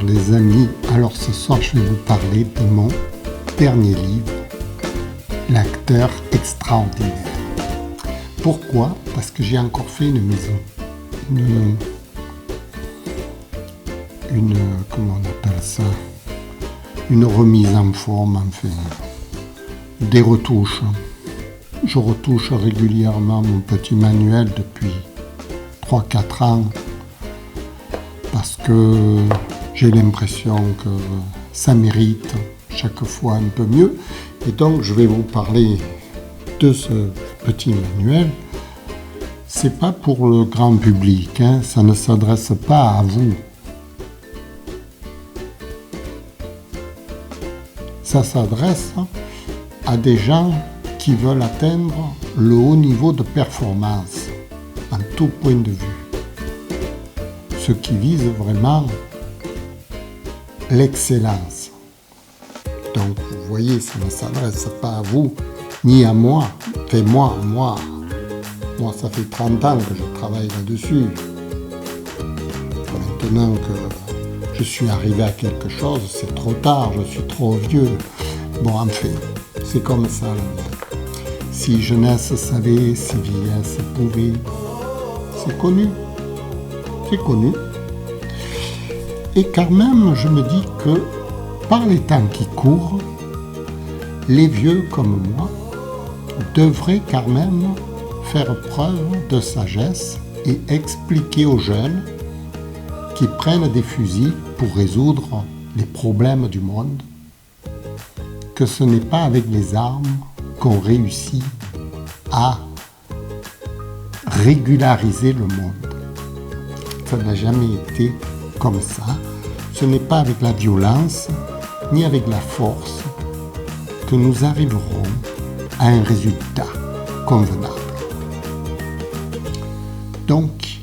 les amis. Alors ce soir je vais vous parler de mon dernier livre, L'acteur extraordinaire. Pourquoi ? Parce que j'ai encore fait une maison, comment on appelle ça, une remise en forme, enfin, des retouches. Je retouche régulièrement mon petit manuel depuis 3-4 ans parce que j'ai l'impression que ça mérite chaque fois un peu mieux. Et donc je vais vous parler de ce petit manuel. C'est pas pour le grand public, hein, ça ne s'adresse pas à vous. Ça s'adresse à des gens qui veulent atteindre le haut niveau de performance, en tout point de vue. Ceux qui visent vraiment l'excellence. Donc, vous voyez, ça ne s'adresse pas à vous, ni à moi. Enfin, moi, ça fait 30 ans que je travaille là-dessus. Maintenant que je suis arrivé à quelque chose, c'est trop tard, je suis trop vieux. Bon, enfin, c'est comme ça, la vie. Si jeunesse savait, si vieillesse pouvait. C'est connu. C'est connu. Et quand même, je me dis que, par les temps qui courent, les vieux comme moi devraient quand même faire preuve de sagesse et expliquer aux jeunes qui prennent des fusils pour résoudre les problèmes du monde que ce n'est pas avec les armes qu'on réussit à régulariser le monde. Ça n'a jamais été comme ça. Ce n'est pas avec la violence ni avec la force que nous arriverons à un résultat convenable. Donc,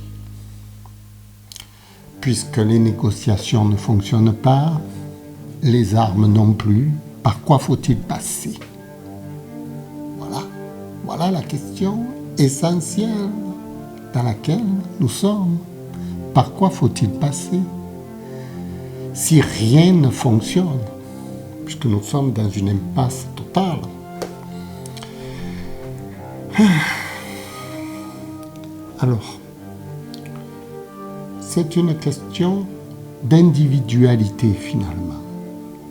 puisque les négociations ne fonctionnent pas, les armes non plus, par quoi faut-il passer ? Voilà la question essentielle dans laquelle nous sommes. Par quoi faut-il passer ? Si rien ne fonctionne, puisque nous sommes dans une impasse totale. Alors, c'est une question d'individualité finalement.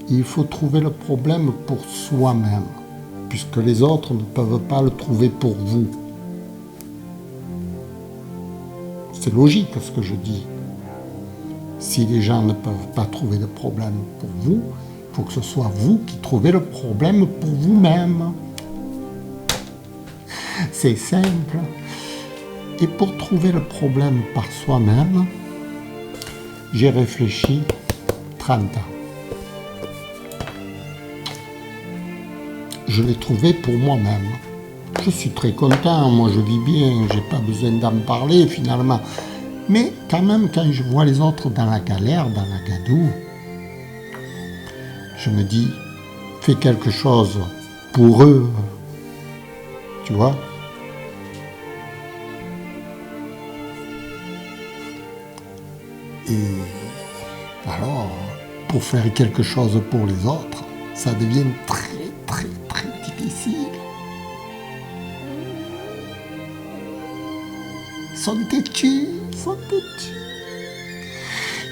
Il faut trouver le problème pour soi-même, puisque les autres ne peuvent pas le trouver pour vous. C'est logique ce que je dis. Si les gens ne peuvent pas trouver le problème pour vous, il faut que ce soit vous qui trouvez le problème pour vous-même. C'est simple. Et pour trouver le problème par soi-même, j'ai réfléchi 30 ans. Je l'ai trouvé pour moi-même. Je suis très content, moi je vis bien, j'ai pas besoin d'en parler finalement. Mais quand même, quand je vois les autres dans la galère, dans la gadoue, je me dis, fais quelque chose pour eux, tu vois. Et alors, pour faire quelque chose pour les autres, ça devient très difficile. Ils sont têtus.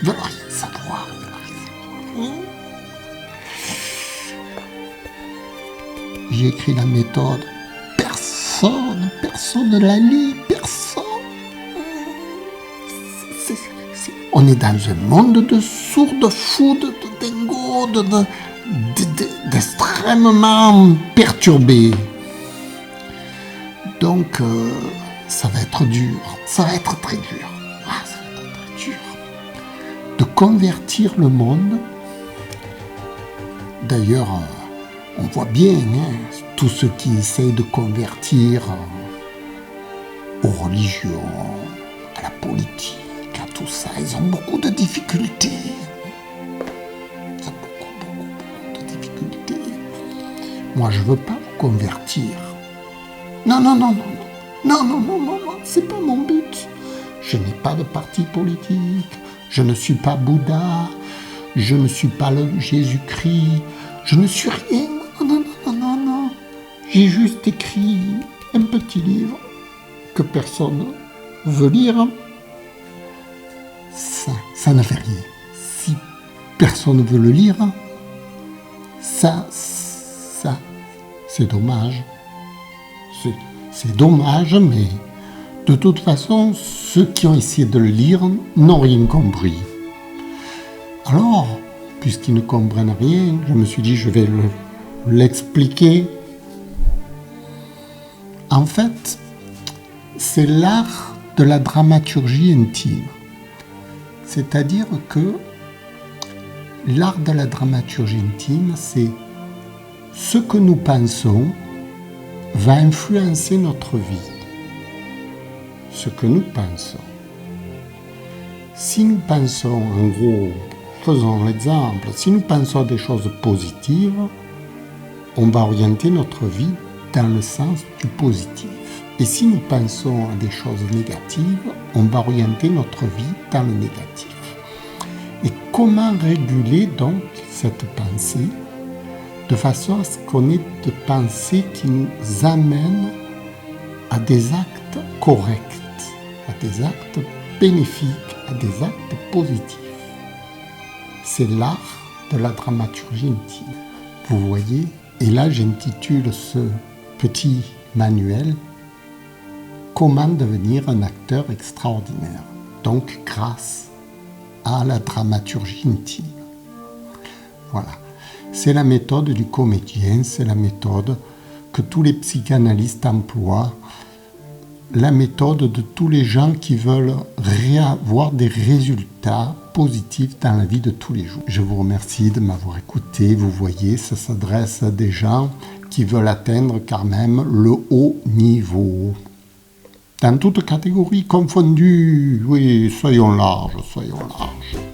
Ils veulent rien savoir. J'ai écrit la méthode. Personne ne la lit. Personne. On est dans un monde de sourds, de fous, de dingos, d'extrêmement perturbés. Donc, ça va être dur. Ça va être très dur. De convertir le monde. D'ailleurs, on voit bien tous ceux qui essayent de convertir aux religions, à la politique, à tout ça, ils ont beaucoup de difficultés. Ils ont beaucoup de difficultés. Moi, je ne veux pas vous convertir. Non, c'est pas mon but. Je n'ai pas de parti politique. Je ne suis pas Bouddha, je ne suis pas le Jésus-Christ, je ne suis rien. Non, non, non, non, non. J'ai juste écrit un petit livre que personne veut lire. Ça ne fait rien. Si personne veut le lire, ça, c'est dommage. C'est dommage, mais de toute façon, ceux qui ont essayé de le lire n'ont rien compris. Alors, puisqu'ils ne comprennent rien, je me suis dit, je vais l'expliquer. En fait, c'est l'art de la dramaturgie intime. C'est-à-dire que l'art de la dramaturgie intime, c'est ce que nous pensons va influencer notre vie. Ce que nous pensons. Si nous pensons, en gros, faisons l'exemple, si nous pensons à des choses positives, on va orienter notre vie dans le sens du positif. Et si nous pensons à des choses négatives, on va orienter notre vie dans le négatif. Et comment réguler donc cette pensée de façon à ce qu'on ait des pensées qui nous amènent à des actes corrects, à des actes bénéfiques, à des actes positifs. C'est l'art de la dramaturgie intime. Vous voyez, et là j'intitule ce petit manuel « Comment devenir un acteur extraordinaire ?» donc grâce à la dramaturgie intime. Voilà. C'est la méthode du comédien, c'est la méthode que tous les psychanalystes emploient, la méthode de tous les gens qui veulent avoir des résultats positifs dans la vie de tous les jours. Je vous remercie de m'avoir écouté. Vous voyez, ça s'adresse à des gens qui veulent atteindre quand même le haut niveau. Dans toutes catégories confondues, oui, soyons larges, soyons larges.